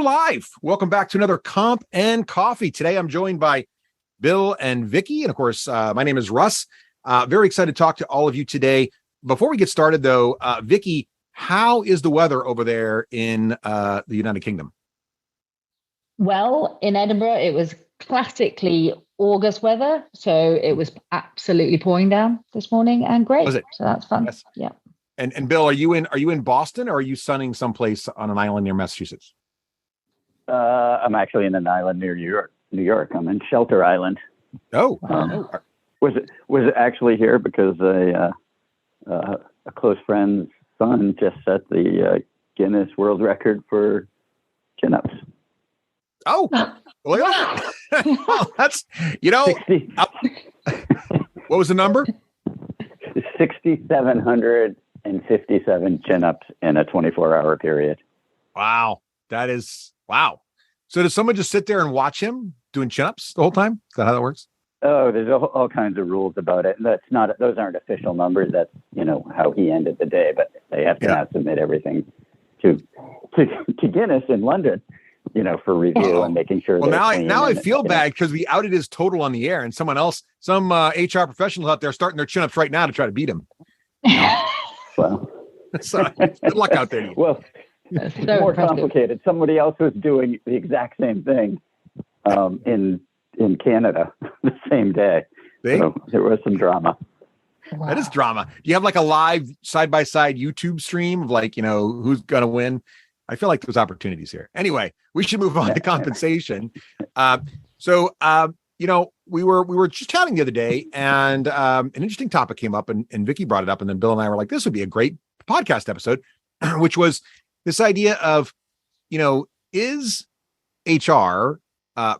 live. Welcome back to another Comp and Coffee. Today, I'm joined by Bill and Vicky. And of course, my name is Russ. Very excited to talk to all of you today. Before we get started, though, Vicky, how is the weather over there in the United Kingdom? Well, in Edinburgh, it was classically August weather. So it was absolutely pouring down this morning and great. Was it? So that's fun. Yes. Yeah. And Bill, are you in Boston, or are you sunning someplace on an island near Massachusetts? I'm actually in an island near New York. I'm in Shelter Island. Oh, was actually here because a close friend's son just set the Guinness World Record for chin-ups. Oh, well, that's 60, what was the number? 6,757 chin-ups in a 24-hour period. Wow, that is wow. So does someone just sit there and watch him doing chin-ups the whole time? Is that how that works? Oh, there's all kinds of rules about it. Those aren't official numbers. That's how he ended the day, but they have to now submit everything to Guinness in London, for review and making sure. Well, now I feel bad because we outed his total on the air, and some HR professionals out there starting their chin-ups right now to try to beat him. Well, so, good luck out there. Well, it's more complicated. Somebody else was doing the exact same thing in Canada the same day. So there was some drama. Wow. That is drama. Do you have like a live side-by-side YouTube stream of who's going to win? I feel like there's opportunities here. Anyway, we should move on to compensation. We were just chatting the other day, and an interesting topic came up, and Vicky brought it up, and then Bill and I were like, this would be a great podcast episode, which was this idea of, is HR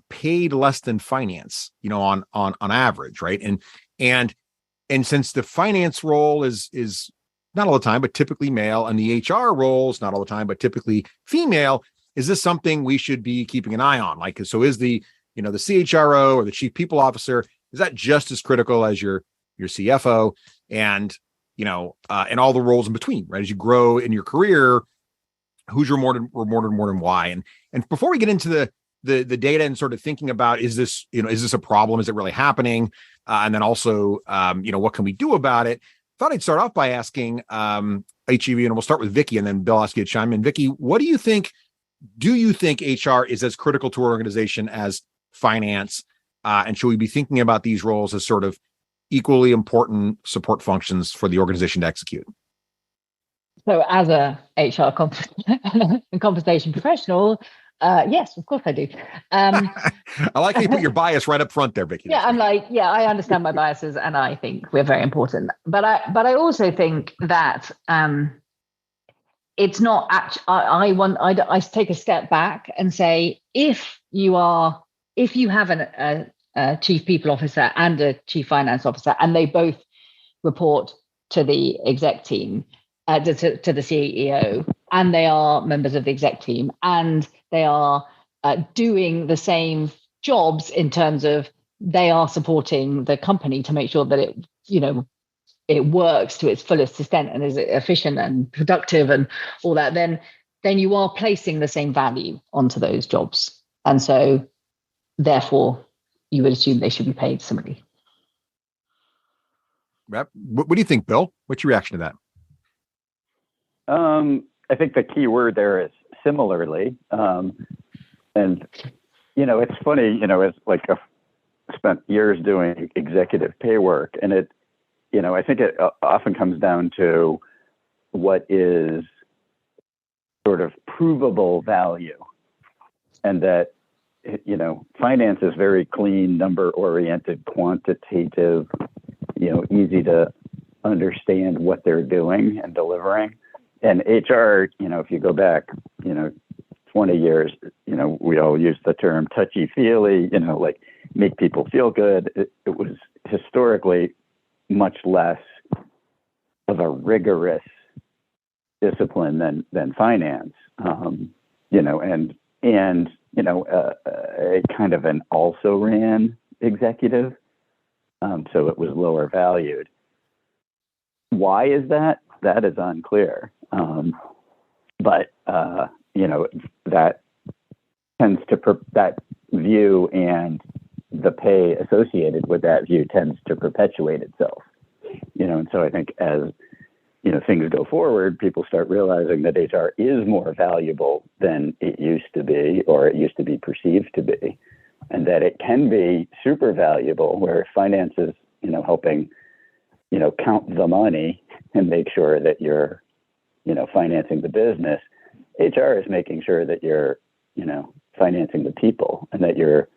paid less than finance, on average, right? And since the finance role is not all the time, but typically male, and the HR role is not all the time, but typically female, is this something we should be keeping an eye on? Like, so is the CHRO or the chief people officer, is that just as critical as your CFO and all the roles in between, right? As you grow in your career, who's your more than why? And before we get into the data and sort of thinking about, is this a problem? Is it really happening? And then also, what can we do about it? Thought I'd start off by asking HEV, and we'll start with Vicky, and then Bill, ask you to chime in. Vicky, what do you think? Do you think HR is as critical to our organization as finance? And should we be thinking about these roles as sort of equally important support functions for the organization to execute? So as a HR compensation professional, yes, of course I do. I like how you put your bias right up front there, Vicky. Yeah, I understand my biases, and I think we're very important. But I also think that it's not actually. I take a step back and say, if you have a chief people officer and a chief finance officer, and they both report to the exec team, to the CEO, and they are members of the exec team, and they are doing the same jobs in terms of they are supporting the company to make sure that it works to its fullest extent and is efficient and productive and all that, then you are placing the same value onto those jobs. And so therefore you would assume they should be paid similarly. What do you think, Bill? What's your reaction to that? I think the key word there is similarly. And, it's funny, it's like I've spent years doing executive pay work, and I think it often comes down to what is sort of provable value, and that, finance is very clean, number-oriented, quantitative, easy to understand what they're doing and delivering. And HR, if you go back, 20 years, we all use the term touchy-feely, like make people feel good. It was historically much less of a rigorous discipline than finance, and a kind of an also-ran executive. So it was lower valued. Why is that? That is unclear. But that tends to that view, and the pay associated with that view tends to perpetuate itself. And so I think as things go forward, people start realizing that HR is more valuable than it used to be, or it used to be perceived to be, and that it can be super valuable, where finance is, helping, count the money and make sure that you're, financing the business. HR is making sure that you're, financing the people, and that you're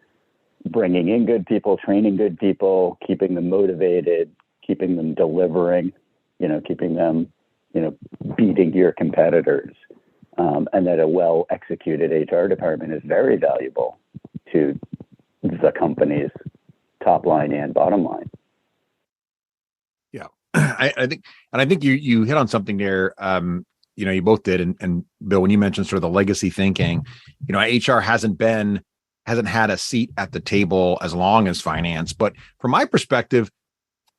bringing in good people, training good people, keeping them motivated, keeping them delivering, keeping them, beating your competitors. And that a well-executed HR department is very valuable to the company's top line and bottom line. Yeah, I think you hit on something there. You both did, and Bill, when you mentioned sort of the legacy thinking, HR hasn't had a seat at the table as long as finance, but from my perspective,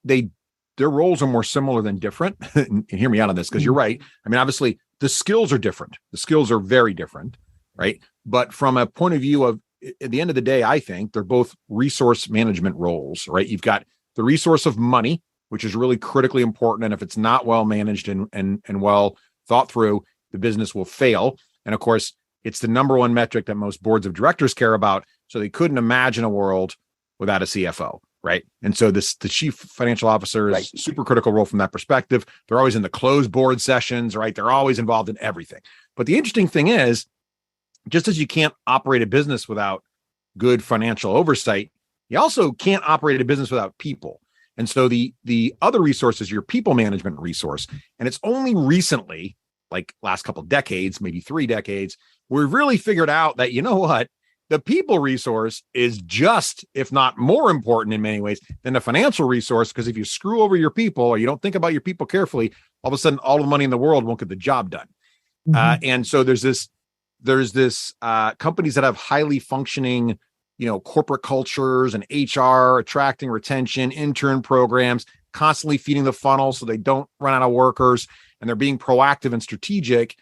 their roles are more similar than different. And hear me out on this, because you're right. I mean, obviously the skills are different. The skills are very different, right? But from a point of view of, at the end of the day, I think they're both resource management roles, right? You've got the resource of money, which is really critically important. And if it's not well managed and well thought through, the business will fail. And of course, it's the number one metric that most boards of directors care about. So they couldn't imagine a world without a CFO, right? And so the chief financial officer is super critical role from that perspective. They're always in the closed board sessions, right? They're always involved in everything. But the interesting thing is, just as you can't operate a business without good financial oversight, you also can't operate a business without people. And so the other resource is your people management resource. And it's only recently, like last couple of decades, maybe 3 decades, we've really figured out that, the people resource is just, if not more important in many ways than the financial resource, because if you screw over your people, or you don't think about your people carefully, all of a sudden, all the money in the world won't get the job done. Mm-hmm. And so there's this companies that have highly functioning, corporate cultures and HR, attracting, retention, intern programs, constantly feeding the funnel so they don't run out of workers, and they're being proactive and strategic,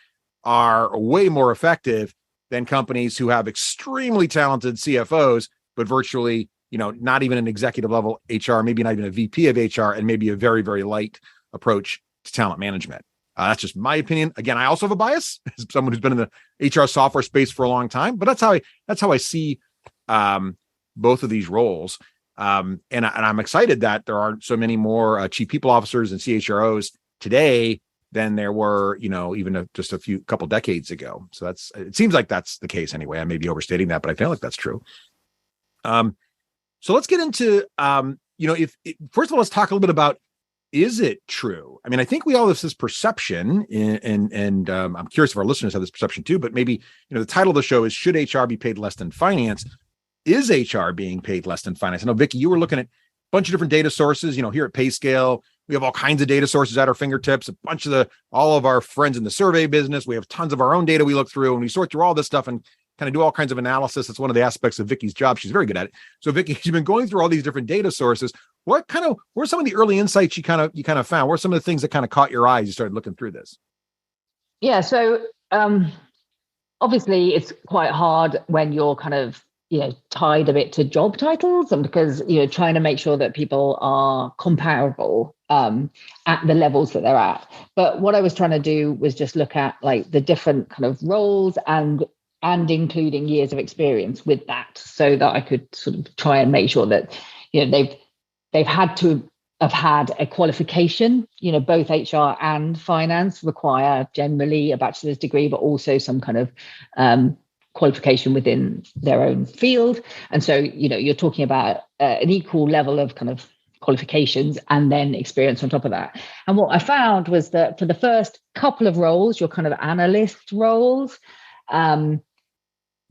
are way more effective than companies who have extremely talented CFOs, but virtually, not even an executive level HR, maybe not even a VP of HR, and maybe a very, very light approach to talent management. That's just my opinion. Again, I also have a bias as someone who's been in the HR software space for a long time, but that's how I see both of these roles. And I'm excited that there are so many more chief people officers and CHROs today than there were, even just a couple decades ago. So it seems like that's the case anyway. I may be overstating that, but I feel like that's true. So let's get into, first of all, let's talk a little bit about, is it true? I mean, I think we all have this perception, and I'm curious if our listeners have this perception too, but maybe, the title of the show is, should HR be paid less than finance? Is HR being paid less than finance? I know, Vicky, you were looking at a bunch of different data sources, here at PayScale. We have all kinds of data sources at our fingertips, all of our friends in the survey business. We have tons of our own data we look through, and we sort through all this stuff and kind of do all kinds of analysis. That's one of the aspects of Vicky's job. She's very good at it. So Vicky, you've been going through all these different data sources. What are some of the early insights you kind of found? What are some of the things that kind of caught your eye as you started looking through this? Yeah. So obviously it's quite hard when you're kind of, tied a bit to job titles, and because, trying to make sure that people are comparable at the levels that they're at. But what I was trying to do was just look at like the different kind of roles and including years of experience with that, so that I could sort of try and make sure that, they've had to have had a qualification. Both HR and finance require generally a bachelor's degree, but also some kind of qualification within their own field. And so, you're talking about an equal level of kind of qualifications and then experience on top of that. And what I found was that for the first couple of roles, your kind of analyst roles, then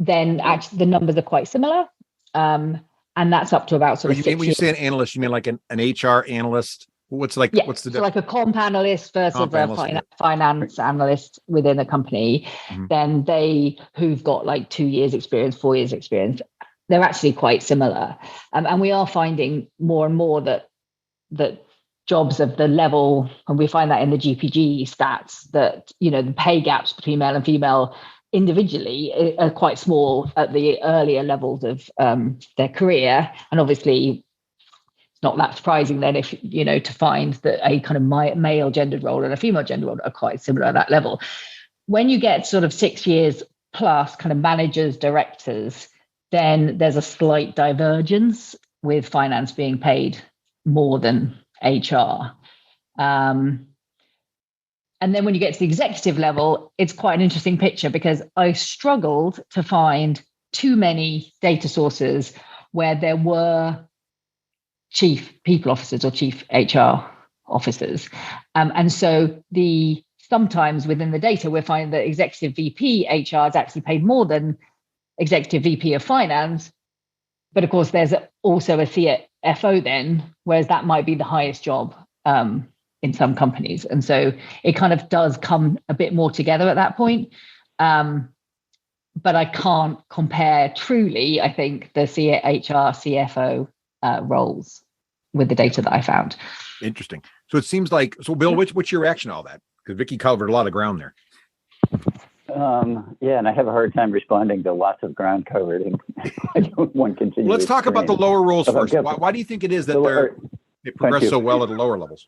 actually the numbers are quite similar. And that's up to about sort of when you say an analyst, you mean like an HR analyst? What's the difference? So like a comp analyst versus a finance analyst within a company, mm-hmm. Then they who've got like 2 years experience, 4 years experience, they're actually quite similar. And we are finding more and more that jobs of the level, and we find that in the GPG stats, that, the pay gaps between male and female individually are quite small at the earlier levels of their career. And obviously, it's not that surprising then if, to find that a kind of male gendered role and a female gendered role are quite similar at that level. When you get sort of 6 years plus kind of managers, directors, then there's a slight divergence with finance being paid more than HR. And then when you get to the executive level, it's quite an interesting picture, because I struggled to find too many data sources where there were chief people officers or chief HR officers. And so sometimes within the data, we're finding that executive VP HR is actually paid more than executive VP of finance. But of course, there's also a CFO then, whereas that might be the highest job in some companies. And so it kind of does come a bit more together at that point. But I can't compare truly, I think, the HR, CFO roles with the data that I found. Interesting. So it seems like, Bill, what's your reaction to all that? Because Vicky covered a lot of ground there. Yeah, and I have a hard time responding to lots of ground covered in one continuous. Let's talk about the lower roles first. Why do you think it is that they progress so well at the lower levels?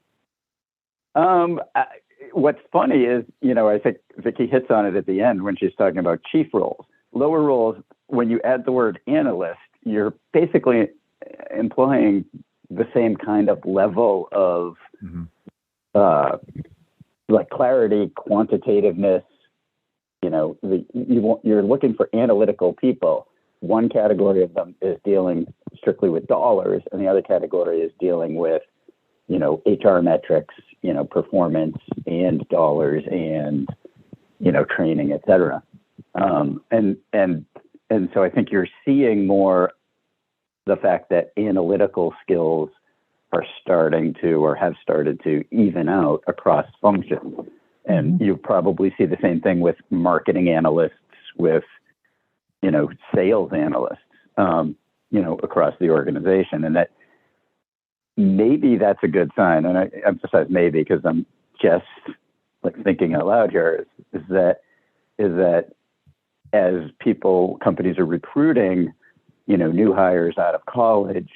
What's funny is, I think Vicky hits on it at the end when she's talking about chief roles. Lower roles, when you add the word analyst, you're basically implying the same kind of level of like clarity, quantitativeness. You're looking for analytical people. One category of them is dealing strictly with dollars, and the other category is dealing with, HR metrics, performance and dollars and, training, et cetera. And so I think you're seeing more the fact that analytical skills are starting to, or have started to, even out across functions. And you probably see the same thing with marketing analysts, with, sales analysts, across the organization. And that maybe that's a good sign. And I emphasize maybe because I'm just like thinking out loud here, is that as companies are recruiting, new hires out of college,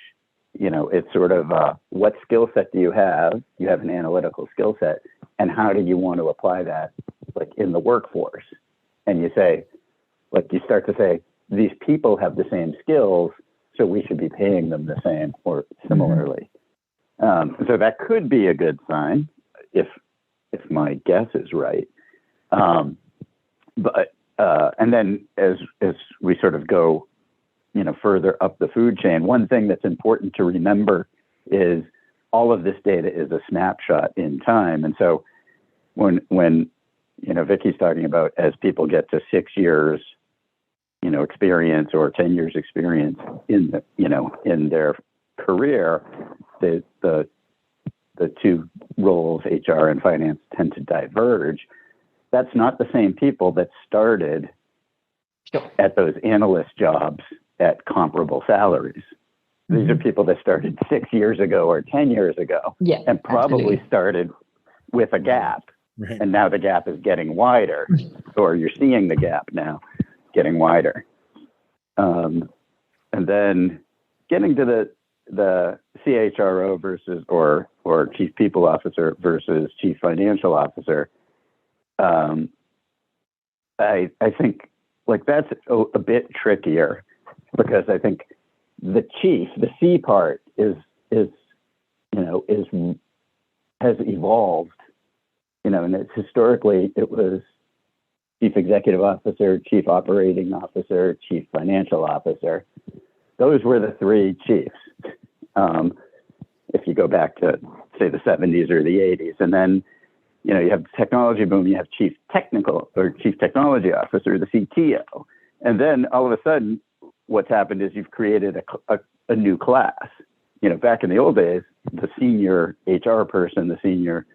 it's sort of what skill set do you have? You have an analytical skill set, and how do you want to apply that, like in the workforce? And you start to say, these people have the same skills, so we should be paying them the same or similarly. So that could be a good sign if my guess is right. But and then as we sort of go, further up the food chain, one thing that's important to remember is all of this data is a snapshot in time. And so when Vicky's talking about, as people get to 6 years, experience or 10 years experience in their career, the two roles, HR and finance, tend to diverge. That's not the same people that started at those analyst jobs at comparable salaries. These are people that started 6 years ago or 10 years ago, and probably started with a gap. Right. And now the gap is getting wider, or you're seeing the gap now getting wider. And then getting to the CHRO versus or chief people officer versus chief financial officer, I think like that's a bit trickier, because I think the C part has evolved, and it's historically it was chief executive officer, chief operating officer, chief financial officer. Those were the three chiefs. If you go back to say the 70s or the 80s, and then you have the technology boom, you have chief technology officer, the CTO, and then all of a sudden, what's happened is you've created a new class. Back in the old days, the senior HR person, the senior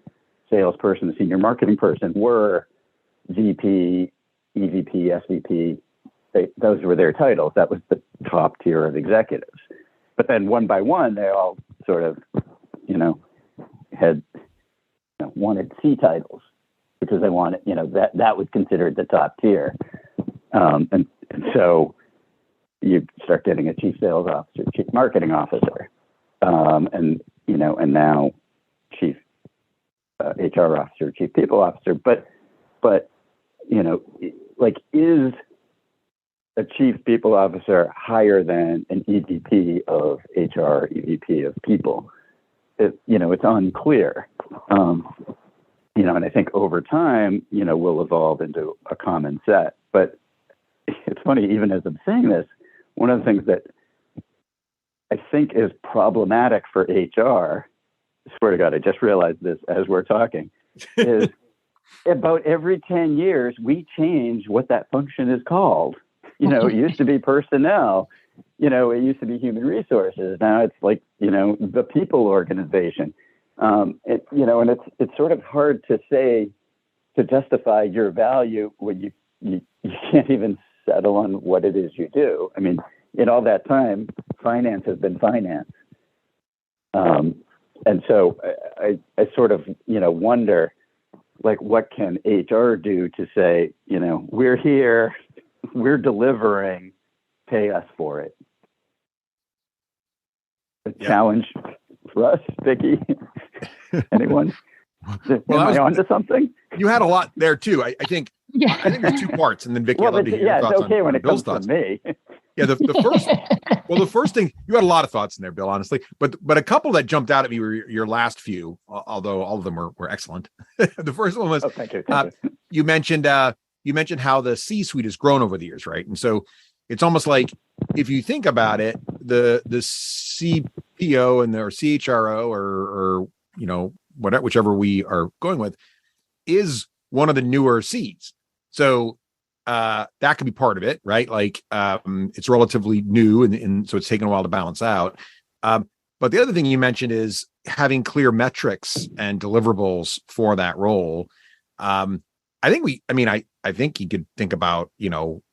salesperson, the senior marketing person were VP, EVP, SVP. Those were their titles. That was the top tier of executives. But then one by one, they all sort of, had wanted C titles, because they wanted, that was considered the top tier. And so you start getting a chief sales officer, chief marketing officer, and now chief HR officer, chief people officer. But is a chief people officer higher than an EVP of HR, EVP of people? It's unclear. And I think over time, we'll evolve into a common set. But it's funny, even as I'm saying this, one of the things that I think is problematic for HR, swear to God, I just realized this as we're talking, is about every 10 years, we change what that function is called. It used to be personnel, it used to be human resources. Now it's like, the people organization. And it's sort of hard to say, to justify your value when you can't even settle on what it is you do. I mean, in all that time, finance has been finance. And so I sort of, wonder, like, what can HR do to say, we're here, we're delivering, pay us for it. A challenge, Russ, Vicky, anyone? Am I on to something? You had a lot there too. I think there's two parts, and then Vicky, I'd love to hear your thoughts it's okay when it Bill's comes thoughts. to me. Yeah, the first thing, you had a lot of thoughts in there, Bill, honestly, but a couple that jumped out at me were your last few, although all of them were excellent. The first one was, thank you. You mentioned how the C-suite has grown over the years, right? And so it's almost like, if you think about it, the CPO and or CHRO or whatever, whichever we are going with, is one of the newer C's. So that could be part of it, right? Like, it's relatively new, and so it's taken a while to balance out. But the other thing you mentioned is having clear metrics and deliverables for that role. I think you could think about,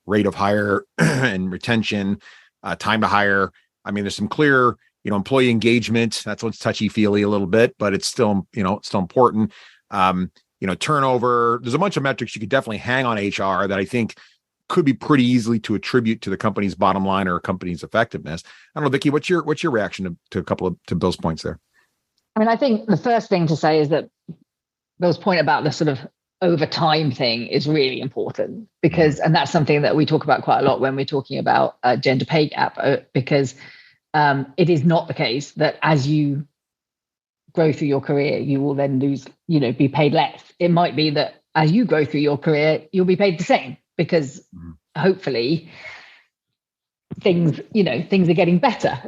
rate of hire and retention, time to hire. I mean, there's some clear, employee engagement. That's what's touchy-feely a little bit, but it's still, still important. Turnover. There's a bunch of metrics you could definitely hang on HR that I think could be pretty easily to attribute to the company's bottom line or a company's effectiveness. I don't know, Vicky, what's your reaction to a couple to Bill's points there? I mean, I think the first thing to say is that Bill's point about the sort of over time thing is really important, because, and that's something that we talk about quite a lot when we're talking about gender pay gap, because it is not the case that as you grow through your career, you will then lose, be paid less. It might be that as you grow through your career, you'll be paid the same, because hopefully things are getting better.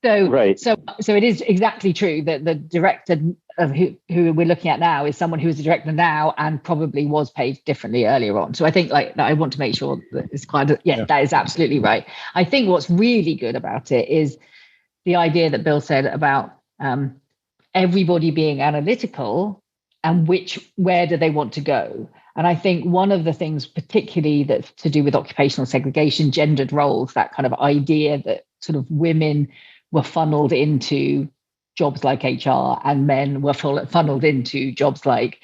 So, right. So it is exactly true that the director of who we're looking at now is someone who is a director now and probably was paid differently earlier on. So I think I want to make sure that it's that is absolutely right. I think what's really good about it is the idea that Bill said about everybody being analytical and where do they want to go. And I think one of the things particularly that's to do with occupational segregation, gendered roles, that kind of idea that sort of women were funneled into jobs like HR and men were funneled into jobs like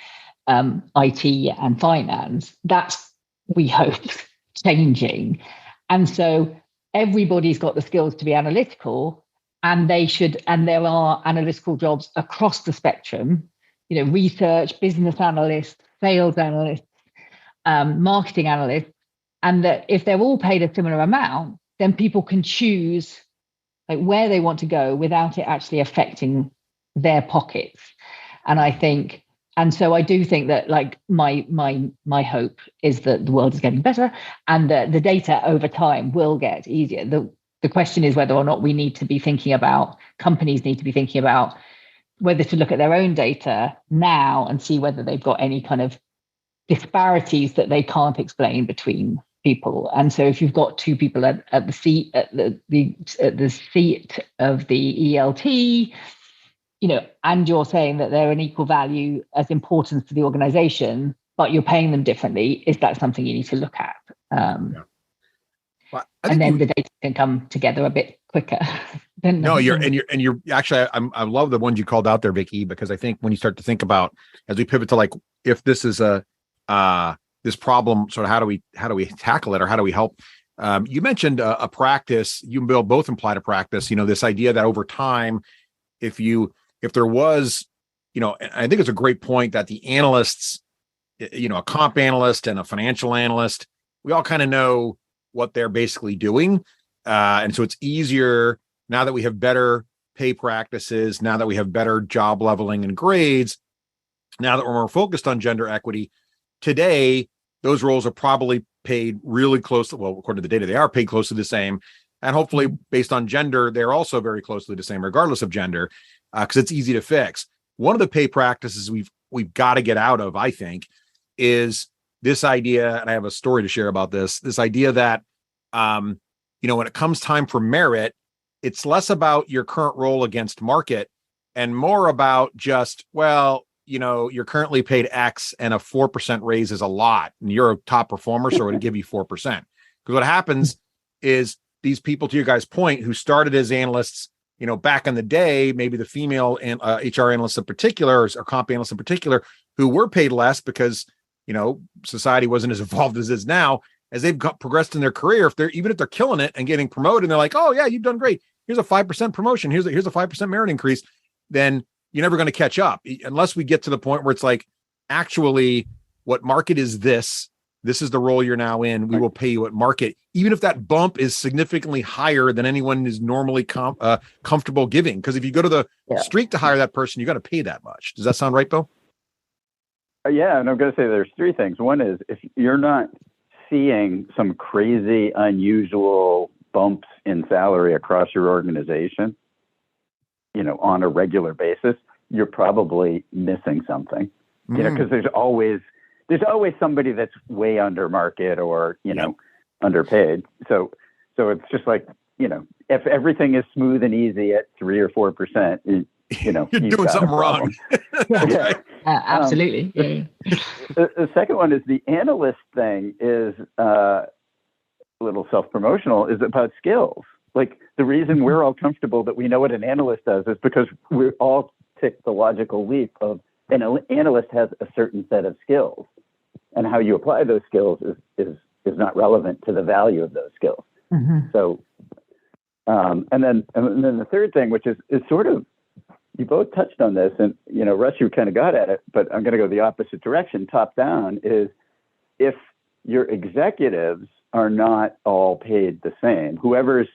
IT and finance. That's, we hope, changing. And so everybody's got the skills to be analytical, and there are analytical jobs across the spectrum, research, business analysts, sales analysts, marketing analysts, and that if they're all paid a similar amount, then people can choose where they want to go without it actually affecting their pockets. And so I do think that my hope is that the world is getting better and that the data over time will get easier. The question is whether or not companies need to be thinking about whether to look at their own data now and see whether they've got any kind of disparities that they can't explain between people. And so if you've got two people at the seat of the ELT, and you're saying that they're an equal value as importance to the organization, but you're paying them differently, is that something you need to look at? Well, and then the data can come together a bit quicker. You're actually, I love the ones you called out there, Vicky, because I think when you start to think about, as we pivot to if this is a this problem, sort of how do we tackle it, or how do we help? You mentioned a practice. You and Bill both implied a practice. This idea that over time, if there was, I think it's a great point that the analysts, a comp analyst and a financial analyst, we all kind of know what they're basically doing. And so it's easier now that we have better pay practices, now that we have better job leveling and grades, now that we're more focused on gender equity. Today, those roles are probably paid really close to, well, according to the data, they are paid close to the same. And hopefully based on gender, they're also very closely the same, regardless of gender, because it's easy to fix. One of the pay practices we've got to get out of, I think, is this idea, and I have a story to share about this idea that, when it comes time for merit, it's less about your current role against market and more about just, well, you're currently paid X and a 4% raise is a lot and you're a top performer, so we're going to give you 4%. Because what happens is these people, to your guys' point, who started as analysts, back in the day, maybe the female and HR analysts in particular, or comp analysts in particular, who were paid less because, society wasn't as evolved as it is now, as they've progressed in their career, even if they're killing it and getting promoted, and they're like, oh yeah, you've done great. Here's a 5% promotion. Here's a 5% merit increase. Then you're never going to catch up unless we get to the point where it's like, actually, what market is this? This is the role you're now in. We will pay you at market, even if that bump is significantly higher than anyone is normally comfortable giving. Because if you go to the street to hire that person, you got to pay that much. Does that sound right, Bill? Yeah, and I'm going to say there's three things. One is if you're not seeing some crazy, unusual bumps in salary across your organization, on a regular basis, you're probably missing something. Because there's always somebody that's way under market or underpaid. So it's just like, if everything is smooth and easy at 3 or 4%, you're doing something wrong. Yeah. Absolutely. The second one is the analyst thing is a little self-promotional, is about skills. Like the reason we're all comfortable that we know what an analyst does is because we all take the logical leap of an analyst has a certain set of skills, and how you apply those skills is not relevant to the value of those skills. Mm-hmm. So, and then the third thing, which is sort of, you both touched on this, and Russ, you kind of got at it, but I'm going to go the opposite direction. Top down is if your executives are not all paid the same, whoever's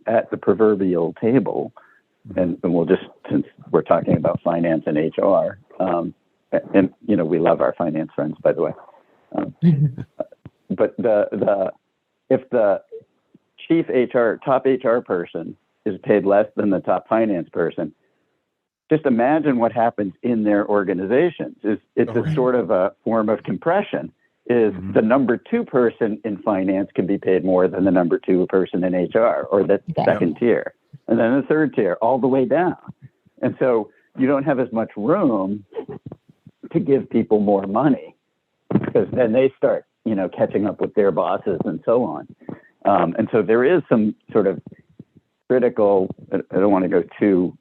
at the proverbial table, and we'll just, since we're talking about finance and HR, and we love our finance friends, by the way, but if the top HR person is paid less than the top finance person, just imagine what happens in their organizations. It's a sort of a form of compression. The number 2 person in finance can be paid more than the number 2 person in HR, or the second tier, and then the third tier, all the way down. And so you don't have as much room to give people more money, because then they start, catching up with their bosses and so on. And so there is some sort of critical, I don't want to go too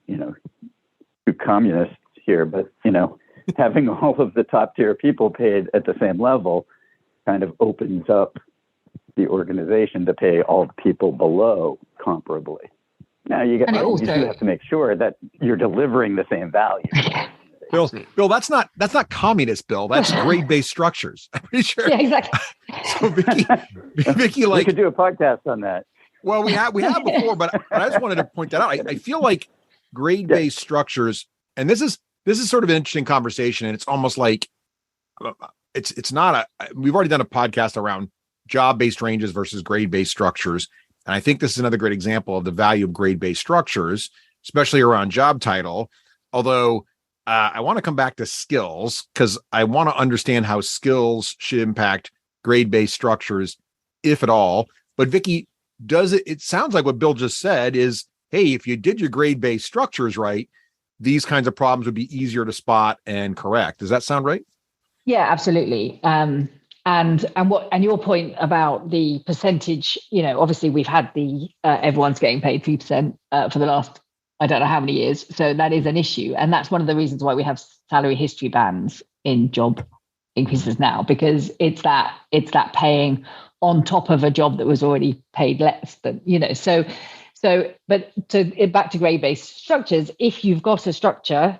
communist here, but, having all of the top tier people paid at the same level kind of opens up the organization to pay all the people below comparably. Now you do have to make sure that you're delivering the same value. Bill, that's not communist, Bill. That's grade-based structures. I'm pretty sure. Yeah, exactly. So Vicky, we could do a podcast on that. Well, we have before, but I just wanted to point that out. I feel like grade-based structures, and this is sort of an interesting conversation, and it's almost like it's not we've already done a podcast around job-based ranges versus grade-based structures, and I think this is another great example of the value of grade-based structures, especially around job title. Although I want to come back to skills, because I want to understand how skills should impact grade-based structures, if at all. But Vicky, it sounds like what Bill just said is, hey, if you did your grade-based structures right, these kinds of problems would be easier to spot and correct. Does that sound right? Yeah, absolutely. And your point about the percentage, obviously we've had the everyone's getting paid 3% for the last, I don't know how many years. So that is an issue. And that's one of the reasons why we have salary history bands in job increases now, because it's that paying on top of a job that was already paid less than, back to grade-based structures. If you've got a structure,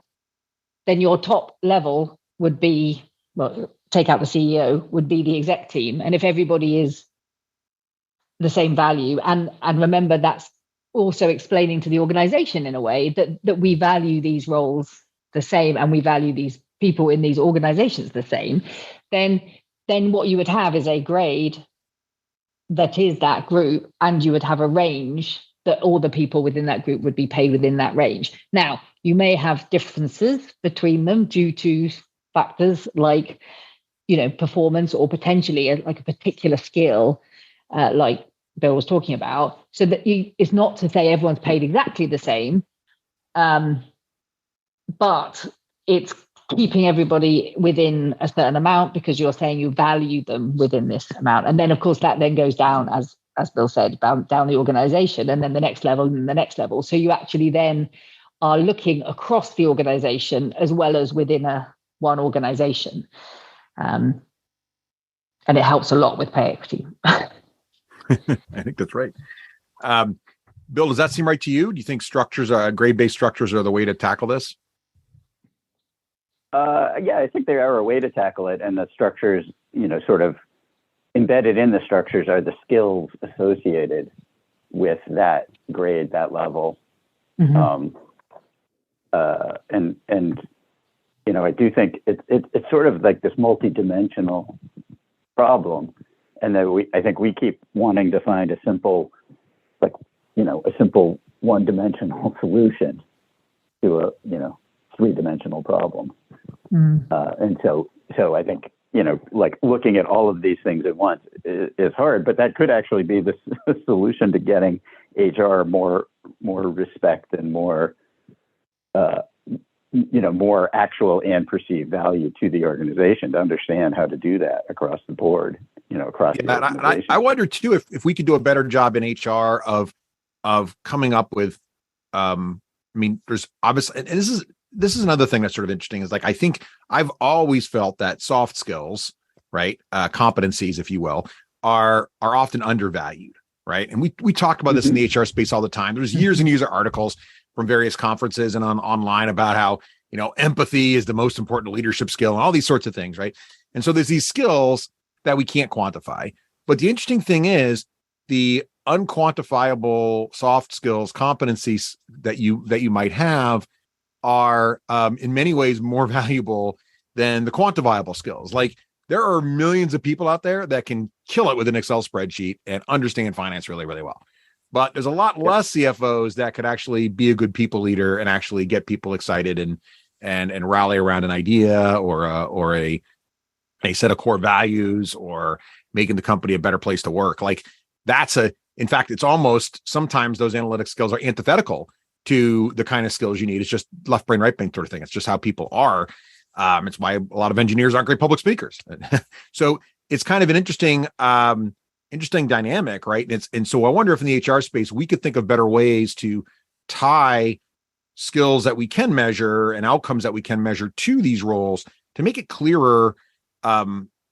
then your top level would be, well, take out the CEO, would be the exec team. And if everybody is the same value, and remember, that's also explaining to the organization in a way that we value these roles the same, and we value these people in these organizations the same, then what you would have is a grade that is that group, and you would have a range that all the people within that group would be paid within that range. Now, you may have differences between them due to factors like, performance, or potentially like a particular skill, like Bill was talking about. So that it's not to say everyone's paid exactly the same, but it's keeping everybody within a certain amount, because you're saying you value them within this amount. And then, of course, that then goes down, as Bill said, down the organization, and then the next level and the next level. So you actually then are looking across the organization as well as within one organization. And it helps a lot with pay equity. I think that's right. Bill, does that seem right to you? Do you think grade-based structures are the way to tackle this? Yeah, I think they are a way to tackle it. And the structures, sort of embedded in the structures are the skills associated with that grade, that level. Mm-hmm. I do think it's sort of like this multi-dimensional problem. And that I think we keep wanting to find a simple one-dimensional solution to a, three-dimensional problem. Mm. And so I think, looking at all of these things at once is hard, but that could actually be the solution to getting HR more respect and more, more actual and perceived value to the organization, to understand how to do that across the board, across the organization. I wonder too, if we could do a better job in HR of coming up with, there's obviously, and this is another thing that's sort of interesting, is like, I think I've always felt that soft skills, right, competencies, if you will, are often undervalued, right? And we talk about this in the HR space all the time. There's years and years of articles from various conferences and online about how, empathy is the most important leadership skill and all these sorts of things, right? And so there's these skills that we can't quantify. But the interesting thing is the unquantifiable soft skills, competencies that you might have are in many ways more valuable than the quantifiable skills. Like, there are millions of people out there that can kill it with an Excel spreadsheet and understand finance really, really well. But there's a lot less CFOs that could actually be a good people leader and actually get people excited and rally around an idea or a set of core values, or making the company a better place to work. Like, in fact, it's almost, sometimes those analytic skills are antithetical to the kind of skills you need. It's just left brain, right brain sort of thing. It's just how people are. It's why a lot of engineers aren't great public speakers. So it's kind of an interesting dynamic, right? And so I wonder if in the HR space, we could think of better ways to tie skills that we can measure and outcomes that we can measure to these roles, to make it clearer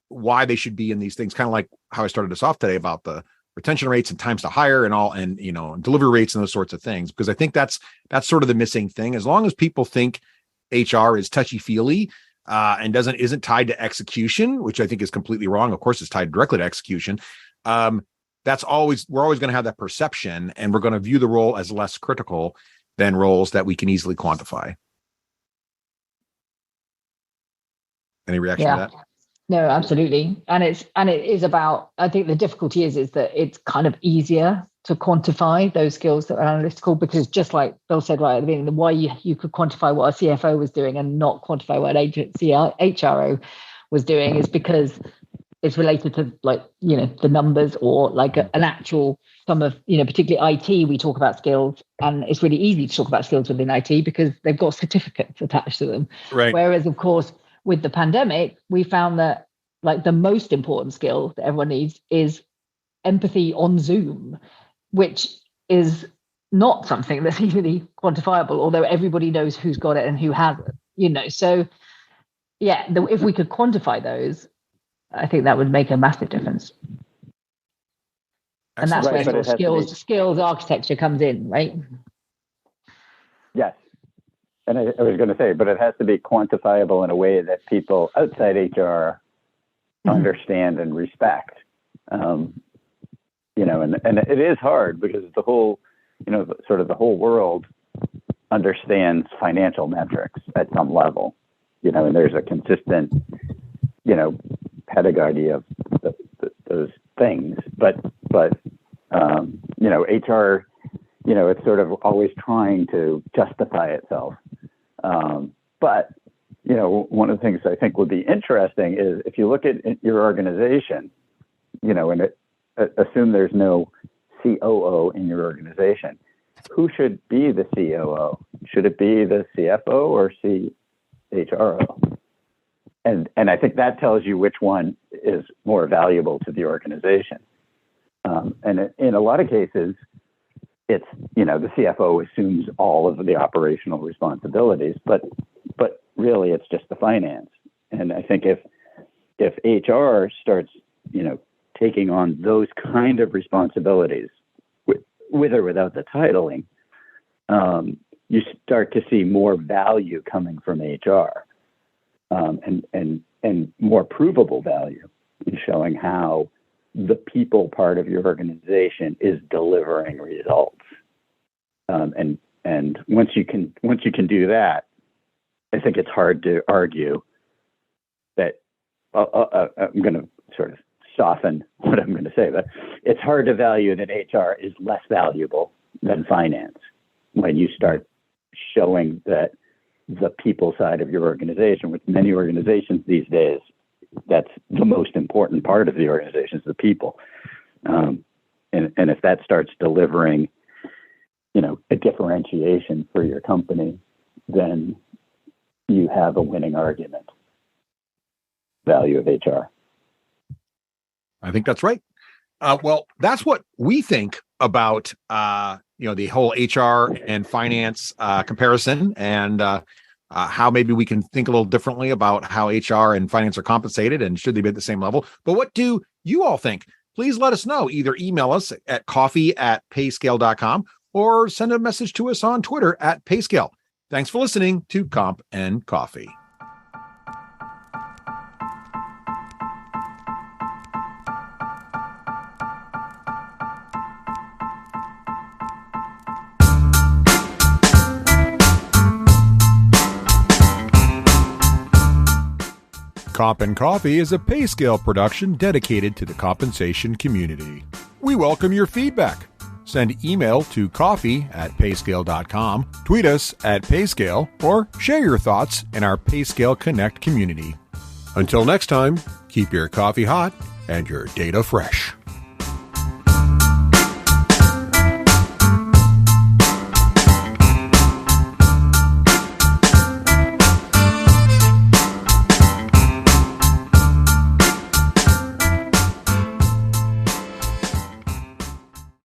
why they should be in these things. Kind of like how I started us off today about the retention rates and times to hire and delivery rates and those sorts of things, because I think that's sort of the missing thing. As long as people think HR is touchy-feely and isn't tied to execution, which I think is completely wrong. Of course, it's tied directly to execution. We're always going to have that perception, and we're going to view the role as less critical than roles that we can easily quantify. Any reaction to that? No, absolutely. And it is about, I think the difficulty is that it's kind of easier to quantify those skills that are analytical, because just like Bill said right at the beginning, why you could quantify what a CFO was doing and not quantify what an HRO was doing is because it's related to, like, the numbers, or like an actual, some of, particularly IT, we talk about skills, and it's really easy to talk about skills within IT because they've got certificates attached to them. Right. Whereas, of course, with the pandemic, we found that, like, the most important skill that everyone needs is empathy on Zoom, which is not something that's easily quantifiable, although everybody knows who's got it and who hasn't, So, if we could quantify those, I think that would make a massive difference. And that's where sort of skills architecture comes in, right? Yes. And I was going to say, but it has to be quantifiable in a way that people outside HR understand and respect. And it is hard because the whole, sort of the whole world understands financial metrics at some level, and there's a consistent, pedagogy of those things. But HR, it's sort of always trying to justify itself. But one of the things I think would be interesting is if you look at your organization, and assume there's no COO in your organization, who should be the COO? Should it be the CFO or CHRO? And I think that tells you which one is more valuable to the organization. And in a lot of cases, it's, the CFO assumes all of the operational responsibilities, but really it's just the finance. And I think if HR starts, taking on those kind of responsibilities with or without the titling, you start to see more value coming from HR, and more provable value in showing how the people part of your organization is delivering results. And once you can do that, I think it's hard to argue that I'm going to sort of soften what I'm going to say, but it's hard to value that HR is less valuable than finance when you start showing that the people side of your organization, with many organizations these days, that's the most important part of the organization is the people. And if that starts delivering, a differentiation for your company, then you have a winning argument. Value of HR. I think that's right. Well, that's what we think about, the whole HR and finance comparison, and how maybe we can think a little differently about how HR and finance are compensated and should they be at the same level. But what do you all think? Please let us know. Either email us at coffee@payscale.com or send a message to us on Twitter @payscale. Thanks for listening to Comp and Coffee. Comp and Coffee is a PayScale production dedicated to the compensation community. We welcome your feedback. Send email to coffee@payscale.com, tweet us @payscale, or share your thoughts in our PayScale Connect community. Until next time, keep your coffee hot and your data fresh.